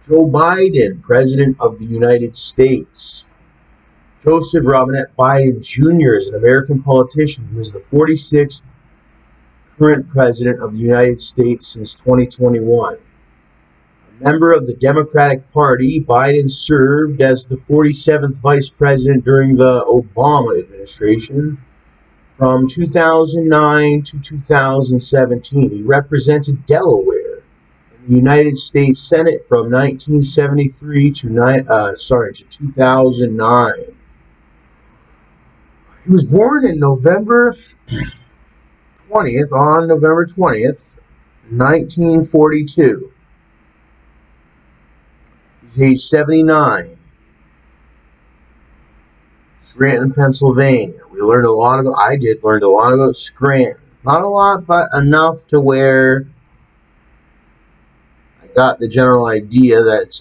Joe Biden, President of the United States. Joseph Robinette Biden Jr. is an American politician who is the 46th current President of the United States since 2021. A member of the Democratic Party, Biden served as the 47th Vice President during the Obama administration from 2009 to 2017. He represented Delaware in the United States Senate from 1973 to 2009. He was born in November 20th, 1942. He's age 79. Scranton, Pennsylvania. I learned a lot about Scranton. Not a lot, but enough to where I got the general idea that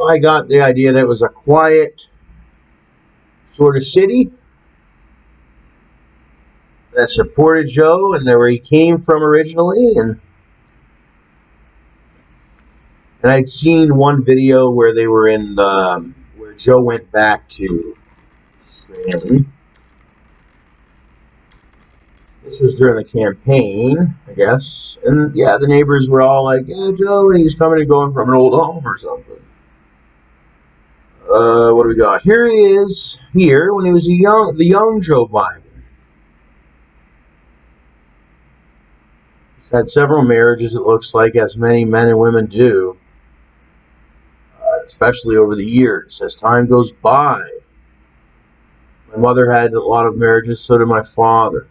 I got the idea that it was a quiet sort of city that supported Joe and where he came from originally, and I'd seen one video where they were in where Joe went back to Scranton. This was during the campaign, I guess, and yeah, the neighbors were all like, "Yeah, Joe, and he's coming and going from an old home or something." What do we got? Here he is, here when he was the young Joe Biden. He's had several marriages, it looks like, as many men and women do, especially over the years, as time goes by. My mother had a lot of marriages, so did my father.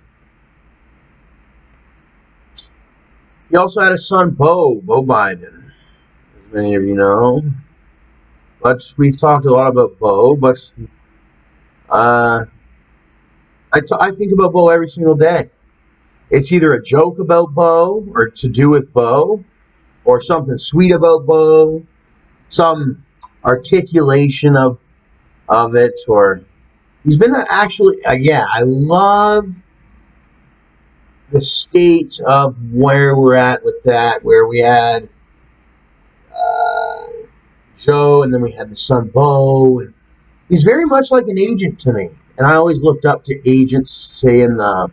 He also had a son, Beau Biden, as many of you know. But we've talked a lot about Beau, but I think about Beau every single day. It's either a joke about Beau, or to do with Beau, or something sweet about Beau, some articulation of it, or he's been actually, I love the state of where we're at with that, where we had Joe, and then we had the son Beau, and he's very much like an agent to me, and I always looked up to agents, say in the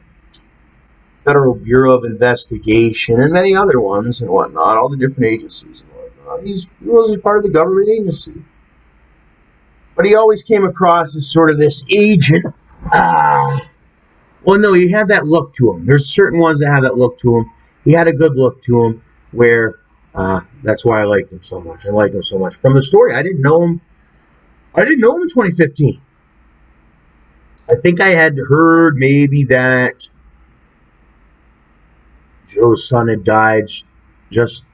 Federal Bureau of Investigation, and many other ones and whatnot, all the different agencies and whatnot. He was part of the government agency. But he always came across as sort of this agent. Well, no, he had that look to him. There's certain ones that have that look to him. He had a good look to him where that's why I liked him so much. I liked him so much. From the story, I didn't know him in 2015. I think I had heard maybe that Joe's son had died just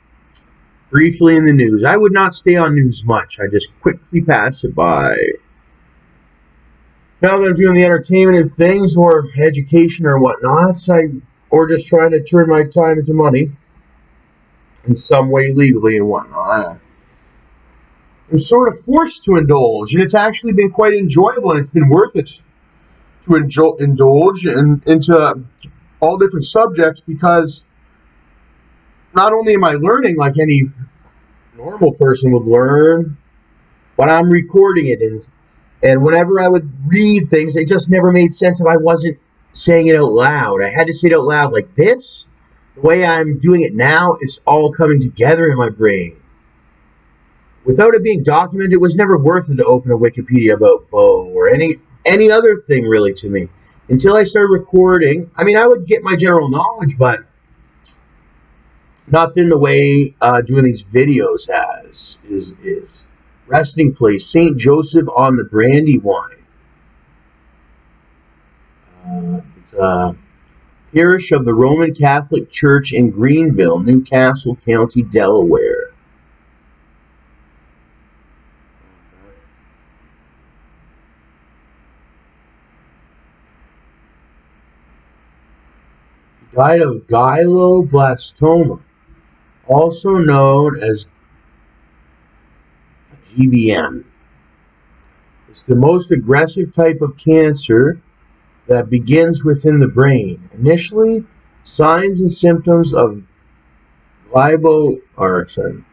briefly in the news. I would not stay on news much. I just quickly pass it by. Now that I'm doing the entertainment and things, or education or whatnot, or just trying to turn my time into money in some way legally and whatnot, I'm sort of forced to indulge, and it's actually been quite enjoyable, and it's been worth it to indulge into all different subjects, because not only am I learning like any normal person would learn, but I'm recording it, and whenever I would read things, it just never made sense if I wasn't saying it out loud. I had to say it out loud like this. The way I'm doing it now is all coming together in my brain. Without it being documented, it was never worth it to open a Wikipedia about Beau or any other thing really to me. Until I started recording, I mean, I would get my general knowledge, but not in the way doing these videos is resting place, St. Joseph on the Brandywine. It's a parish of the Roman Catholic Church in Greenville, Newcastle County, Delaware. He died of glioblastoma, also known as GBM. It's the most aggressive type of cancer that begins within the brain. Initially, signs and symptoms of glioblastoma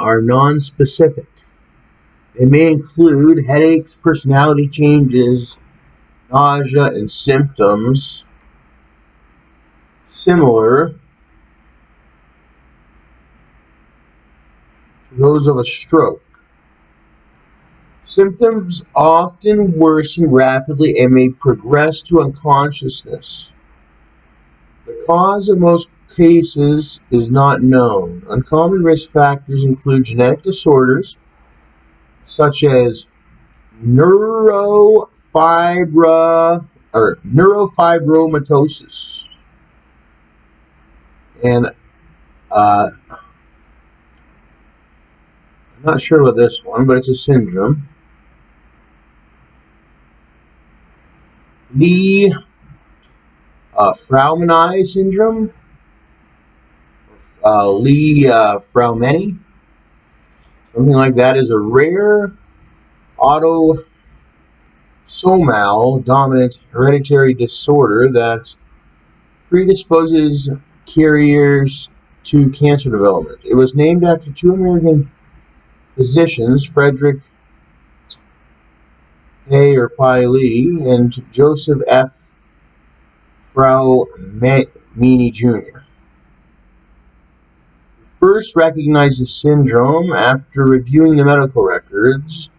are nonspecific. They may include headaches, personality changes, nausea, and symptoms similar to those of a stroke. Symptoms often worsen rapidly and may progress to unconsciousness. The cause in most cases is not known. Uncommon risk factors include genetic disorders such as neurofibromatosis and I'm not sure about this one, but it's a syndrome. Lee-Fraumeni syndrome, Lee-Fraumeni, something like that, is a rare autosomal dominant hereditary disorder that predisposes carriers to cancer development. It was named after two American physicians, Frederick A. or Pi Lee and Joseph F. Fraumeni Jr. First recognized the syndrome after reviewing the medical records.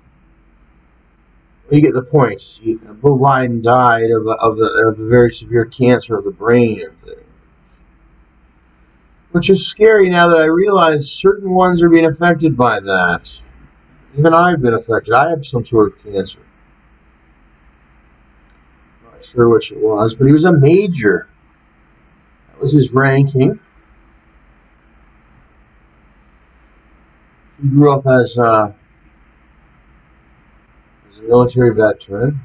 You get the point. Beau Biden died of a very severe cancer of the brain and things. Which is scary now that I realize certain ones are being affected by that. Even I've been affected. I have some sort of cancer. Not sure which it was, but he was a major. That was his ranking. He grew up as a military veteran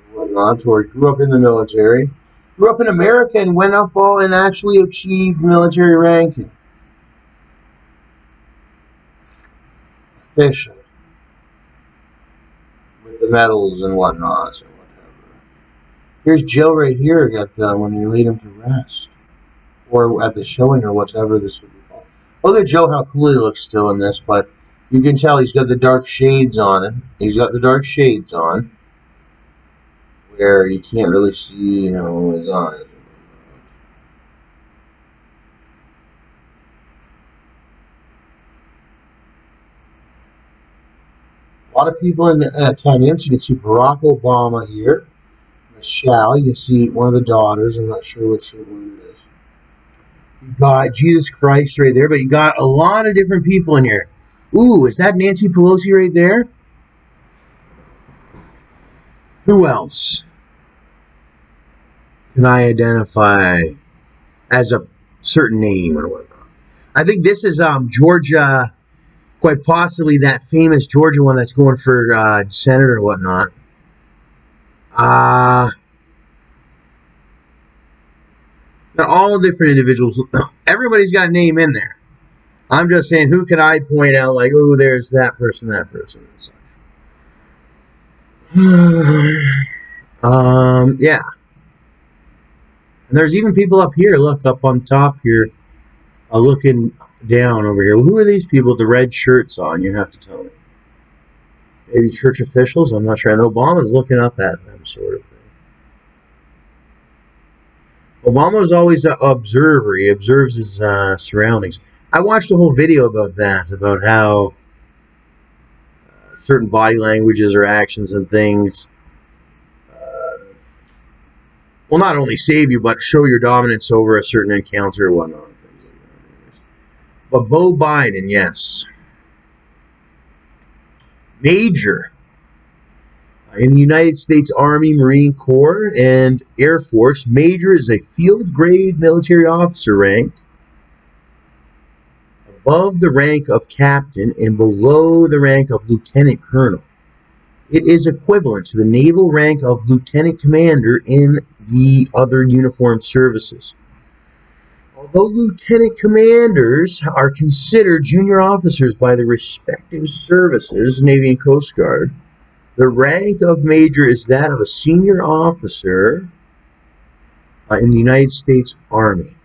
and whatnot, or he grew up in the military. Grew up in America and went up and actually achieved military ranking. Officially. With the medals and whatnot and whatever. Here's Joe right here when they laid him to rest. Or at the showing or whatever this would be called. Look at Joe, how cool he looks still in this, but you can tell he's got the dark shades on him. He's got the dark shades on. Where you can't really see, his eyes. A lot of people in attendance. You can see Barack Obama here. Michelle, you can see one of the daughters. I'm not sure which one it is. You got Jesus Christ right there, but you got a lot of different people in here. Ooh, is that Nancy Pelosi right there? Who else can I identify as a certain name or whatnot? I think this is Georgia, quite possibly that famous Georgia one that's going for senator or whatnot. Got all different individuals. Everybody's got a name in there. I'm just saying, who can I point out like, oh, there's that person, and such. Yeah. And there's even people up here, look, up on top here, looking down over here. Who are these people with the red shirts on? You have to tell me. Maybe church officials? I'm not sure. And Obama's looking up at them, sort of thing. Obama's always an observer. He observes his surroundings. I watched a whole video about that, about how certain body languages or actions and things will not only save you, but show your dominance over a certain encounter or whatnot. But Beau Biden, yes. Major in the United States Army, Marine Corps, and Air Force. Major is a field grade military officer rank above the rank of captain and below the rank of lieutenant colonel. It is equivalent to the naval rank of lieutenant commander in the other uniformed services. Although lieutenant commanders are considered junior officers by the respective services, Navy and Coast Guard, the rank of major is that of a senior officer in the United States Army.